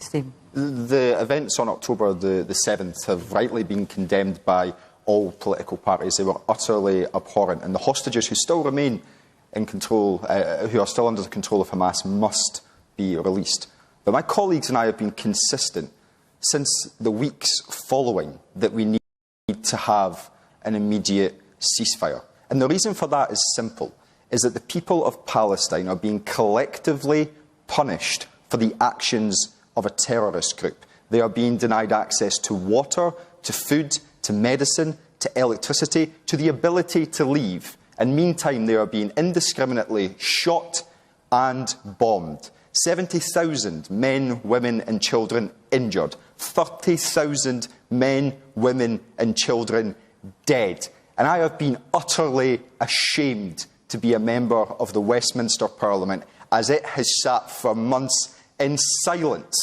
Stephen. The events on October the 7th have rightly been condemned by all political parties. They were utterly abhorrent, and the hostages who still remain in control, who are still under the control of Hamas, must be released. But my colleagues and I have been consistent since the weeks following that we need to have an immediate ceasefire. And the reason for that is simple, is that the people of Palestine are being collectively punished for the actions of a terrorist group. They are being denied access to water, to food, to medicine, to electricity, to the ability to leave. And meantime, they are being indiscriminately shot and bombed. 70,000 men, women and children injured. 30,000 men, women and children dead. And I have been utterly ashamed to be a member of the Westminster Parliament as it has sat for months in silence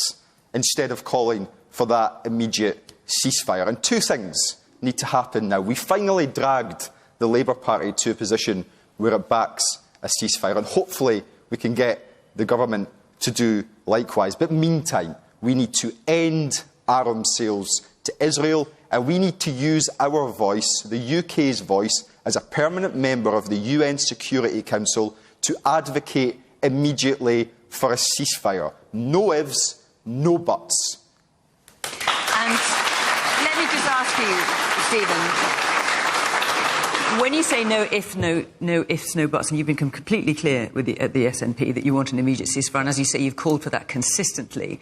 instead of calling for that immediate ceasefire. And two things need to happen now. We finally dragged the Labour Party to a position where it backs a ceasefire, and hopefully we can get the government to do likewise. But meantime, we need to end arms sales to Israel, and we need to use our voice, the UK's voice, as a permanent member of the UN Security Council to advocate immediately for a ceasefire. No ifs, no buts. And let me just ask you, Stephen, when you say no ifs, no buts, and you've been completely clear with at the SNP that you want an immediate ceasefire, and as you say, you've called for that consistently,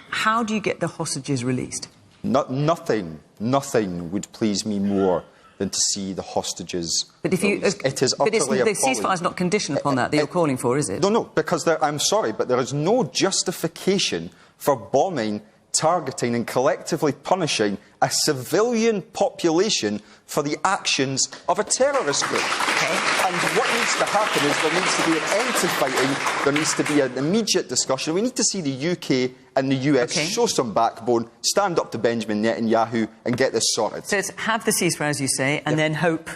how do you get the hostages released? Nothing would please me more than to see the hostages. But if you, it is utterly appalling. The ceasefire is not conditioned upon that you're calling for, is it? No, because I'm sorry, but there is no justification for bombing, targeting and collectively punishing a civilian population for the actions of a terrorist group. Okay. And what needs to happen is there needs to be an end to fighting, there needs to be an immediate discussion. We need to see the UK and the US show some backbone, stand up to Benjamin Netanyahu and get this sorted. So it's have the ceasefire, as you say, and then hope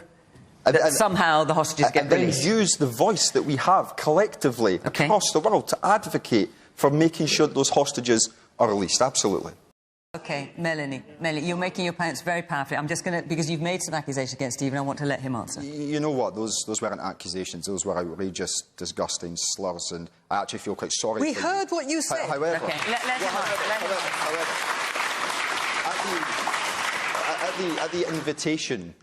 that somehow the hostages get released. And then use the voice that we have collectively across the world to advocate for making sure that those hostages are released. Absolutely. OK, Melanie, you're making your points very powerfully. I'm just going to, because you've made some accusations against Stephen, I want to let him answer. You know what? Those weren't accusations. Those were outrageous, disgusting slurs, and I actually feel quite sorry. We heard what you said. However, let him answer. At the invitation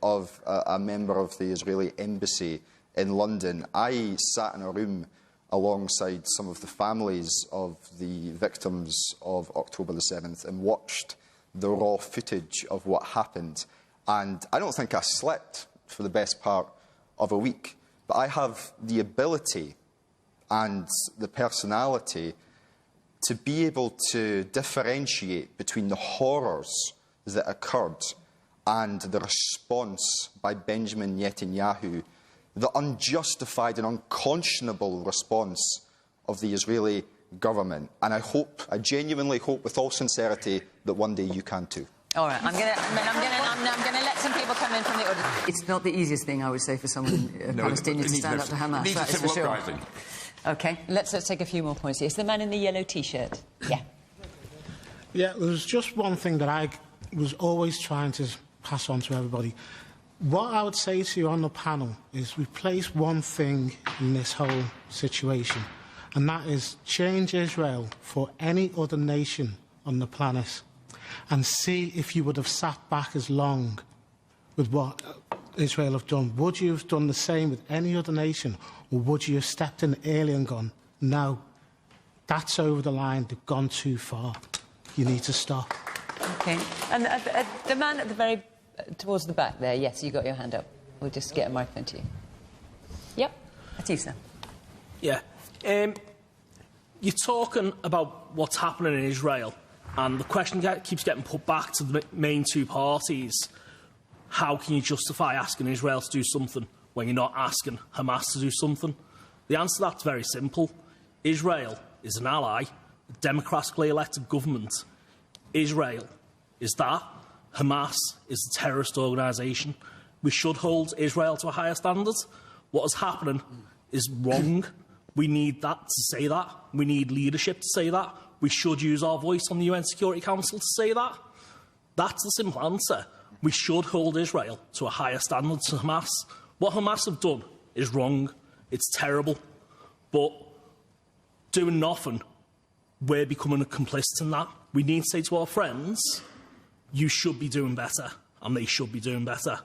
of a member of the Israeli embassy in London, I sat in a room alongside some of the families of the victims of October the 7th and watched the raw footage of what happened. And I don't think I slept for the best part of a week, but I have the ability and the personality to be able to differentiate between the horrors that occurred and the response by Benjamin Netanyahu, the unjustified and unconscionable response of the Israeli government. And I genuinely hope with all sincerity that one day you can too. All right, I'm going to let some people come in from the audience. It's not the easiest thing, I would say, for someone Palestinian to stand up to Hamas. That is for sure. OK, let's take a few more points here. It's the man in the yellow T-shirt. Yeah. Yeah, there's just one thing that I was always trying to pass on to everybody. What I would say to you on the panel is replace one thing in this whole situation, and that is change Israel for any other nation on the planet and see if you would have sat back as long with what Israel have done. Would you have done the same with any other nation, or would you have stepped in early and gone, no, that's over the line, they've gone too far, you need to stop. OK. And the man at the very... towards the back there, yes, you got your hand up. We'll just get a microphone to you. Yep, that's you, sir. Yeah. You're talking about what's happening in Israel, and the question keeps getting put back to the main two parties. How can you justify asking Israel to do something when you're not asking Hamas to do something? The answer to that's very simple. Israel is an ally, a democratically elected government. Israel is that. Hamas is a terrorist organisation. We should hold Israel to a higher standard. What is happening is wrong. We need that to say that. We need leadership to say that. we should use our voice on the UN Security Council to say that. That's the simple answer. We should hold Israel to a higher standard to Hamas. What Hamas have done is wrong. It's terrible. But doing nothing, we're becoming a complicit in that. We need to say to our friends, you should be doing better, and they should be doing better.